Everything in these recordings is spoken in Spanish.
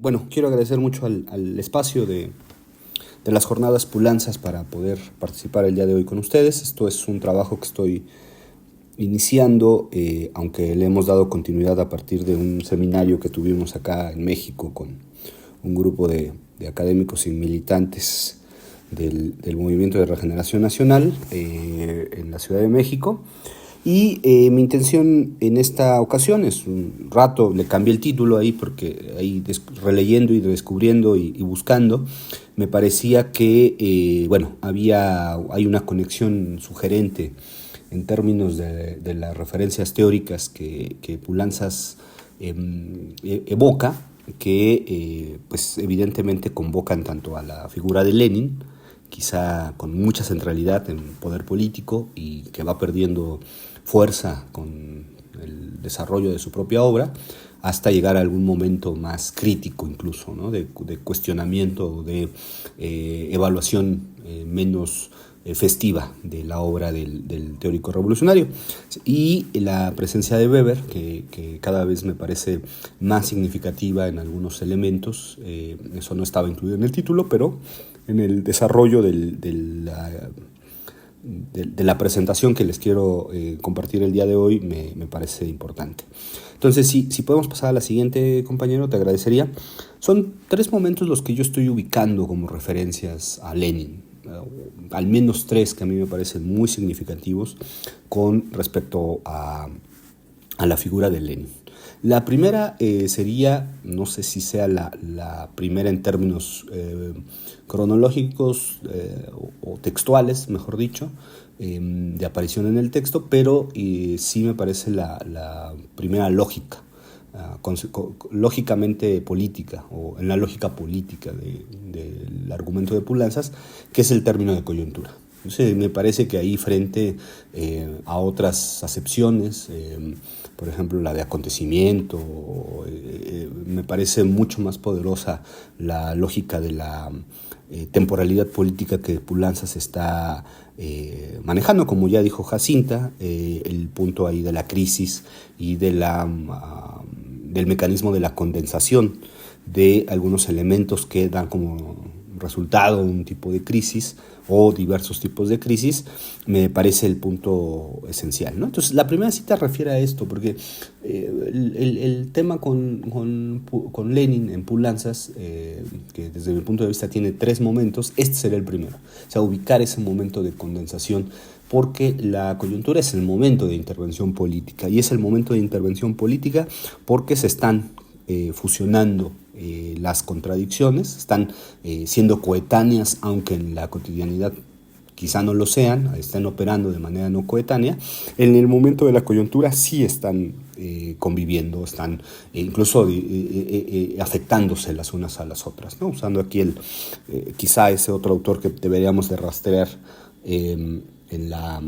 Bueno, quiero agradecer mucho al espacio de las jornadas Pulanzas para poder participar el día de hoy con ustedes. Esto es un trabajo que estoy iniciando, aunque le hemos dado continuidad a partir de un seminario que tuvimos acá en México con un grupo de académicos y militantes del Movimiento de Regeneración Nacional en la Ciudad de México. Y mi intención en esta ocasión es un rato, le cambié el título ahí porque ahí releyendo y descubriendo y buscando, me parecía que hay una conexión sugerente en términos de las referencias teóricas que Pulanzas evoca, que pues evidentemente convocan tanto a la figura de Lenin, quizá con mucha centralidad en poder político y que va perdiendo fuerza con el desarrollo de su propia obra, hasta llegar a algún momento más crítico incluso, ¿no? de cuestionamiento, de evaluación menos festiva de la obra del teórico revolucionario. Y la presencia de Weber, que cada vez me parece más significativa en algunos elementos, eso no estaba incluido en el título, pero en el desarrollo de la presentación que les quiero compartir el día de hoy me parece importante. Entonces, si podemos pasar a la siguiente, compañero, te agradecería. Son 3 momentos los que yo estoy ubicando como referencias a Lenin, al menos 3 que a mí me parecen muy significativos con respecto a la figura de Lenin. La primera sería, no sé si sea la primera en términos cronológicos o textuales, mejor dicho, de aparición en el texto, pero sí me parece la primera lógica, lógicamente política, o en la lógica política del argumento de Pulanzas, que es el término de coyuntura. Entonces, me parece que ahí, frente a otras acepciones, por ejemplo la de acontecimiento, me parece mucho más poderosa la lógica de la temporalidad política que Pulanzas está manejando, como ya dijo Jacinta, el punto ahí de la crisis y del mecanismo de la condensación de algunos elementos que dan como resultado un tipo de crisis o diversos tipos de crisis, me parece el punto esencial, ¿no? Entonces, la primera cita refiere a esto, porque el tema con Lenin en Pulanzas, que desde mi punto de vista tiene 3 momentos, este será el primero. O sea, ubicar ese momento de condensación, porque la coyuntura es el momento de intervención política, y es el momento de intervención política porque se están fusionando las contradicciones, están siendo coetáneas, aunque en la cotidianidad quizá no lo sean, están operando de manera no coetánea. En el momento de la coyuntura sí están conviviendo, están incluso afectándose las unas a las otras, ¿no? Usando aquí quizá ese otro autor que deberíamos de rastrear en la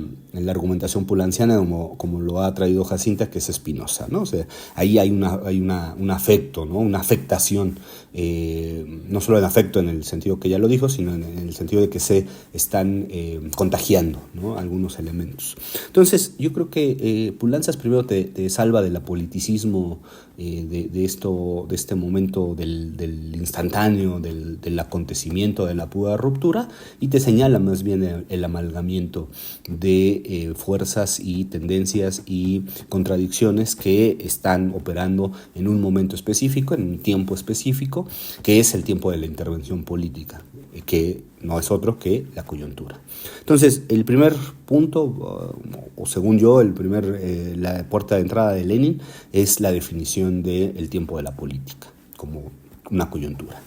argumentación pulanciana, como lo ha traído Jacinta, que es Spinoza, ¿no? O sea, ahí hay un afecto, ¿no? Una afectación, no solo el afecto en el sentido que ya lo dijo, sino en el sentido de que se están contagiando, ¿no? Algunos elementos. Entonces, yo creo que Pulanzas primero te salva del apoliticismo de este momento del instantáneo, del acontecimiento, de la pura ruptura, y te señala más bien el amalgamiento de fuerzas y tendencias y contradicciones que están operando en un momento específico, en un tiempo específico, que es el tiempo de la intervención política, que no es otro que la coyuntura. Entonces, el primer punto, o según yo, la puerta de entrada de Lenin es la definición del tiempo de la política como una coyuntura.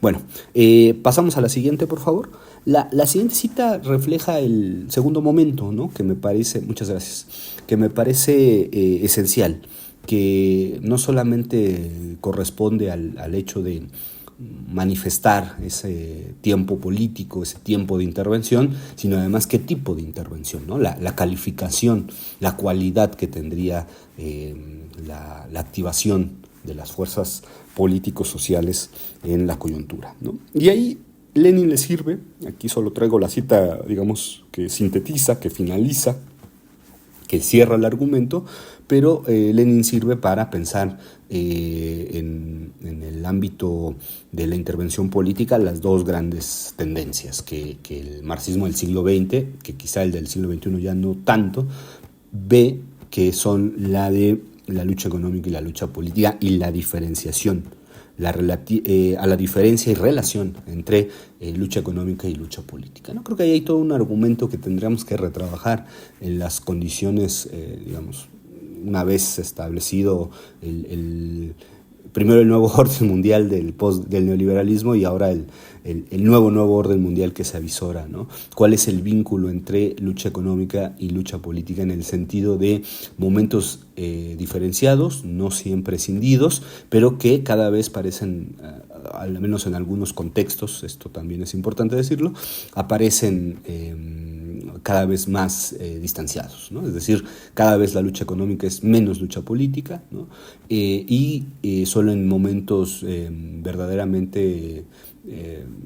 Bueno, pasamos a la siguiente, por favor. La siguiente cita refleja el segundo momento, ¿no? Que me parece, muchas gracias, que me parece esencial, que no solamente corresponde al hecho de manifestar ese tiempo político, ese tiempo de intervención, sino además qué tipo de intervención, ¿no? La calificación, la cualidad que tendría la activación de las fuerzas políticos sociales en la coyuntura, ¿no? Y ahí Lenin le sirve, aquí solo traigo la cita, digamos, que sintetiza, que finaliza que cierra el argumento, pero Lenin sirve para pensar en el ámbito de la intervención política las dos grandes tendencias, que el marxismo del siglo XX, que quizá el del siglo XXI ya no tanto, ve que son la de la lucha económica y la lucha política y la diferenciación, a la diferencia y relación entre lucha económica y lucha política, ¿no? Creo que ahí hay todo un argumento que tendríamos que retrabajar en las condiciones, digamos, una vez establecido primero el nuevo orden mundial del neoliberalismo y ahora el nuevo orden mundial que se avisora, ¿no? ¿Cuál es el vínculo entre lucha económica y lucha política en el sentido de momentos diferenciados, no siempre escindidos, pero que cada vez parecen, al menos en algunos contextos, esto también es importante decirlo, aparecen cada vez más distanciados, ¿no? Es decir, cada vez la lucha económica es menos lucha política, ¿no? Solo en momentos verdaderamente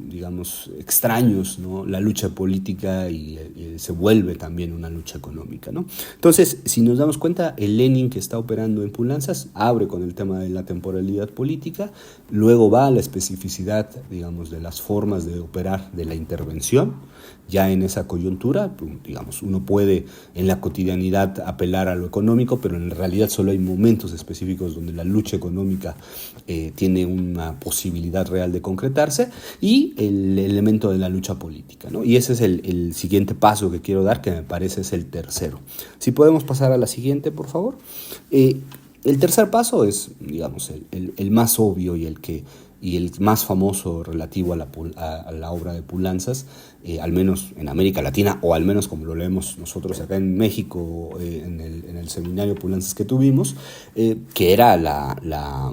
digamos, extraños, ¿no? La lucha política y se vuelve también una lucha económica, ¿no? Entonces, si nos damos cuenta, el Lenin que está operando en Pulanzas abre con el tema de la temporalidad política, luego va a la especificidad, digamos, de las formas de operar de la intervención. Ya en esa coyuntura, digamos, uno puede en la cotidianidad apelar a lo económico, pero en realidad solo hay momentos específicos donde la lucha económica tiene una posibilidad real de concretarse, y el elemento de la lucha política, ¿no? Y ese es el siguiente paso que quiero dar, que me parece es el tercero. Si podemos pasar a la siguiente, por favor. El tercer paso es, digamos, el más obvio y el más famoso relativo a la obra de Pulanzas, al menos en América Latina, o al menos como lo leemos nosotros acá en México, en el seminario Pulanzas que tuvimos, que era la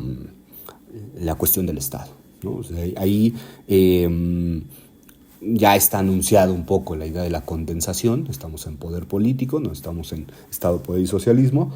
cuestión del Estado, ¿no? O sea, ahí ya está anunciado un poco la idea de la condensación. Estamos en poder político, no estamos en Estado, poder y socialismo.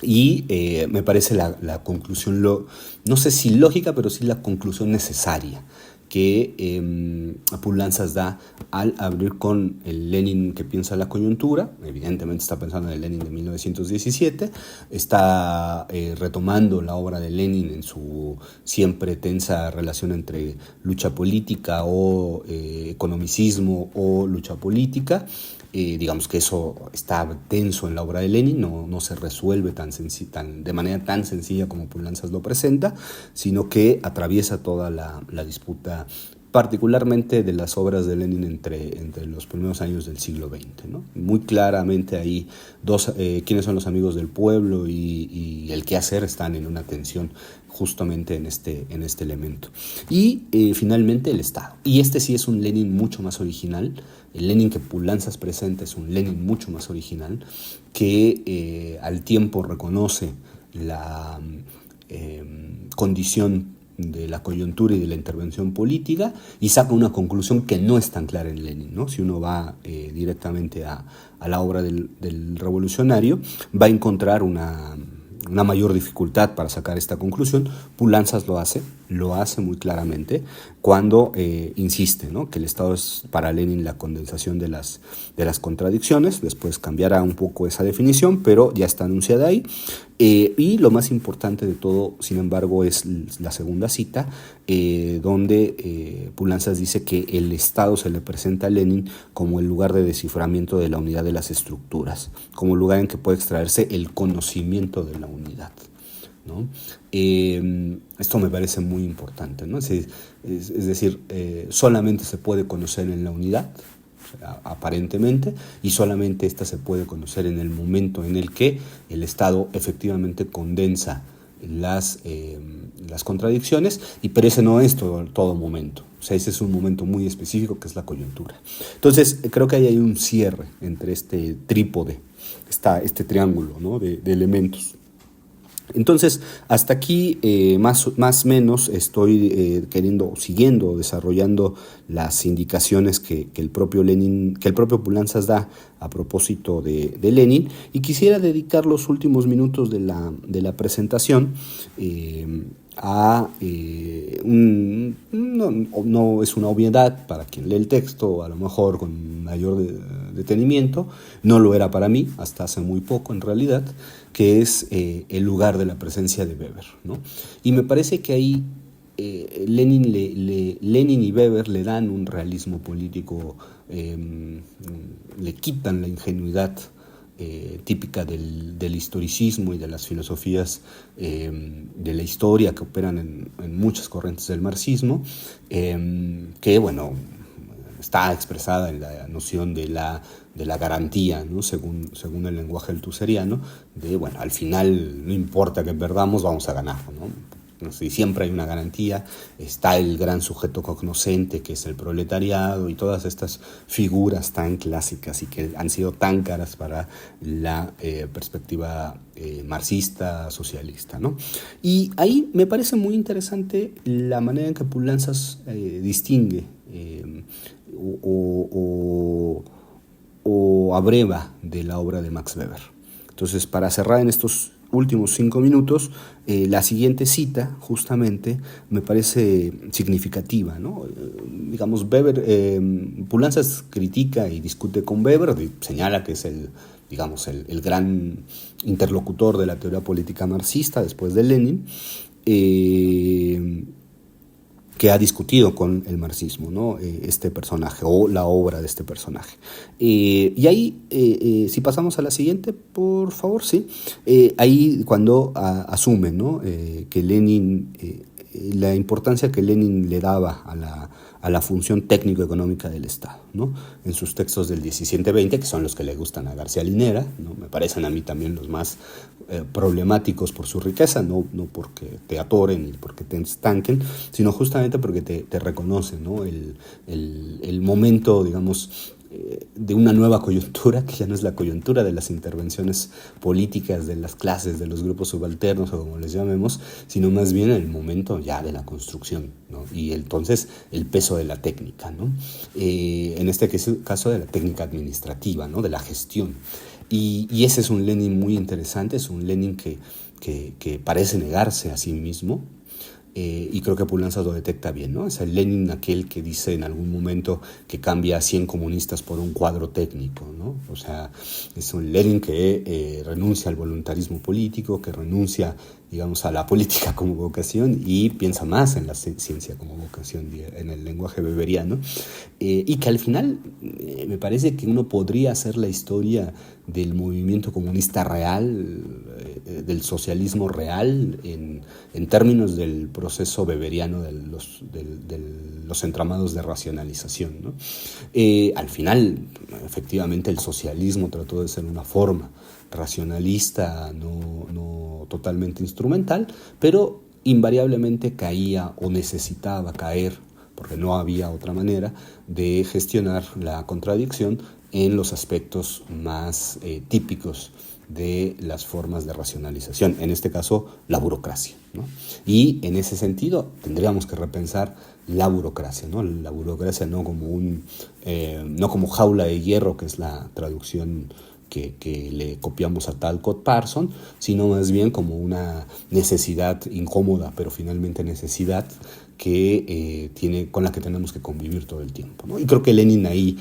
Y me parece la conclusión, no sé si lógica, pero sí la conclusión necesaria que Pulanzas da al abrir con el Lenin que piensa la coyuntura. Evidentemente está pensando en el Lenin de 1917, está retomando la obra de Lenin en su siempre tensa relación entre lucha política o economicismo o lucha política. Digamos que eso está tenso en la obra de Lenin, no se resuelve de manera tan sencilla como Pulanzas lo presenta, sino que atraviesa toda la disputa, particularmente de las obras de Lenin entre los primeros años del siglo XX, ¿no? Muy claramente ahí quiénes son los amigos del pueblo y el qué hacer están en una tensión justamente en este elemento. Y finalmente el Estado. Y este sí es un Lenin mucho más original. El Lenin que Pulanzas presenta es un Lenin mucho más original, que al tiempo reconoce la condición de la coyuntura y de la intervención política y saca una conclusión que no es tan clara en Lenin, ¿no? Si uno va directamente a la obra del revolucionario, va a encontrar una mayor dificultad para sacar esta conclusión. Pulanzas lo hace muy claramente cuando insiste, ¿no? Que el Estado es para Lenin la condensación de las contradicciones. Después cambiará un poco esa definición, pero ya está anunciada ahí. Y lo más importante de todo, sin embargo, es la segunda cita, donde Pulanzas dice que el Estado se le presenta a Lenin como el lugar de desciframiento de la unidad de las estructuras, como el lugar en que puede extraerse el conocimiento de la unidad, ¿no? Esto me parece muy importante, ¿no? Es decir, solamente se puede conocer en la unidad, aparentemente, y solamente esta se puede conocer en el momento en el que el Estado efectivamente condensa las contradicciones, pero ese no es todo momento. O sea, ese es un momento muy específico que es la coyuntura. Entonces, creo que ahí hay un cierre entre este trípode, este triángulo, ¿no? de elementos. Entonces, hasta aquí más o menos estoy siguiendo desarrollando las indicaciones que el propio Pulanzas da a propósito de Lenin, y quisiera dedicar los últimos minutos de la presentación no es una obviedad para quien lee el texto, a lo mejor con mayor detenimiento, no lo era para mí, hasta hace muy poco en realidad, que es el lugar de la presencia de Weber, ¿no? Y me parece que ahí Lenin y Weber le dan un realismo político, le quitan la ingenuidad típica del historicismo y de las filosofías de la historia que operan en muchas corrientes del marxismo, que bueno, está expresada en la noción de la garantía, ¿no? según el lenguaje althuseriano, de bueno, al final no importa que perdamos, vamos a ganar, ¿no? Y siempre hay una garantía, está el gran sujeto cognoscente que es el proletariado y todas estas figuras tan clásicas y que han sido tan caras para la perspectiva marxista, socialista, ¿no? Y ahí me parece muy interesante la manera en que Poulantzas distingue o abreva de la obra de Max Weber. Entonces, para cerrar en estos últimos 5 minutos, la siguiente cita justamente me parece significativa, ¿no? Digamos, Weber, Poulantzas critica y discute con Weber, señala que es el gran interlocutor de la teoría política marxista después de Lenin, que ha discutido con el marxismo, ¿no? Este personaje o la obra de este personaje. Y ahí, si pasamos a la siguiente, por favor, sí. Ahí cuando asume, ¿no? Que Lenin, la importancia que Lenin le daba a la función técnico-económica del Estado, ¿no? En sus textos del 17-20, que son los que le gustan a García Linera, ¿no? Me parecen a mí también los más problemáticos por su riqueza, no porque te atoren y porque te estanquen, sino justamente porque te reconocen, ¿no? El momento, digamos, de una nueva coyuntura, que ya no es la coyuntura de las intervenciones políticas de las clases, de los grupos subalternos o como les llamemos, sino más bien el momento ya de la construcción, ¿no? Y entonces el peso de la técnica, ¿no? En este caso de la técnica administrativa, ¿no? De la gestión. Y ese es un Lenin muy interesante, es un Lenin que parece negarse a sí mismo. Y creo que Poulantzas lo detecta bien, ¿no? Es el Lenin aquel que dice en algún momento que cambia a 100 comunistas por un cuadro técnico, ¿no? O sea, es un Lenin que renuncia al voluntarismo político, que renuncia, digamos, a la política como vocación y piensa más en la ciencia como vocación, en el lenguaje weberiano, y que al final me parece que uno podría hacer la historia del movimiento comunista real, del socialismo real, en términos del proceso weberiano de los entramados de racionalización, ¿no? Al final, efectivamente, el socialismo trató de ser una forma racionalista, no totalmente instrumental, pero invariablemente caía o necesitaba caer, porque no había otra manera de gestionar la contradicción en los aspectos más típicos de las formas de racionalización, en este caso la burocracia, ¿no? Y en ese sentido tendríamos que repensar la burocracia, ¿no? La burocracia no como jaula de hierro, que es la traducción que le copiamos a Talcott Parsons, sino más bien como una necesidad incómoda, pero finalmente necesidad con la que tenemos que convivir todo el tiempo, ¿no? Y creo que Lenin ahí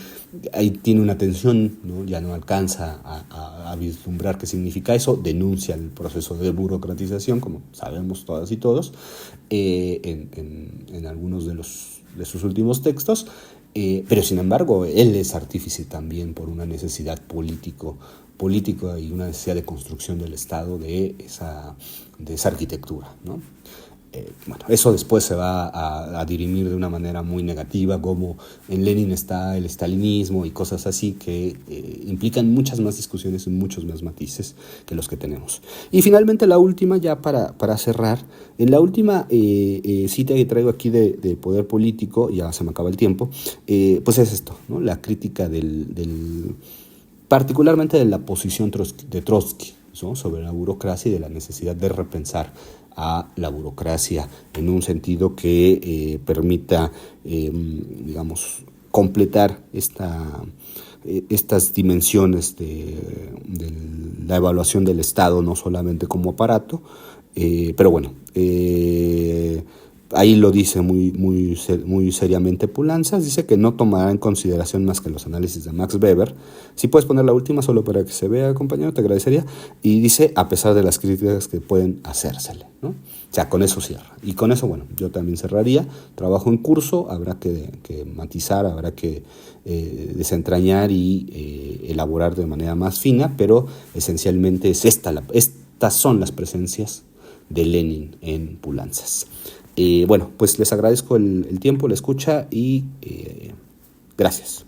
tiene una tensión, ¿no? Ya no alcanza a vislumbrar qué significa eso, denuncia el proceso de burocratización, como sabemos todas y todos, en algunos de sus últimos textos, pero sin embargo él es artífice también por una necesidad política y una necesidad de construcción del Estado de esa arquitectura, ¿no? Bueno, eso después se va a dirimir de una manera muy negativa, como en Lenin está el stalinismo y cosas así que implican muchas más discusiones y muchos más matices que los que tenemos. Y finalmente la última, ya para cerrar, en la última cita que traigo aquí de poder político, ya se me acaba el tiempo, pues es esto, ¿no? La crítica particularmente de la posición de Trotsky, ¿no? Sobre la burocracia y de la necesidad de repensar a la burocracia en un sentido que permita, digamos, completar estas dimensiones de la evaluación del Estado, no solamente como aparato, pero bueno, Ahí lo dice muy seriamente Poulantzas, dice que no tomará en consideración más que los análisis de Max Weber. Si puedes poner la última solo para que se vea, compañero, te agradecería. Y dice, a pesar de las críticas que pueden hacérsele, ¿no? O sea, con eso cierra. Y con eso, bueno, yo también cerraría. Trabajo en curso, habrá que matizar, habrá que desentrañar y elaborar de manera más fina, pero esencialmente es estas son las presencias de Lenin en Poulantzas. Bueno, pues les agradezco el tiempo, la escucha y gracias.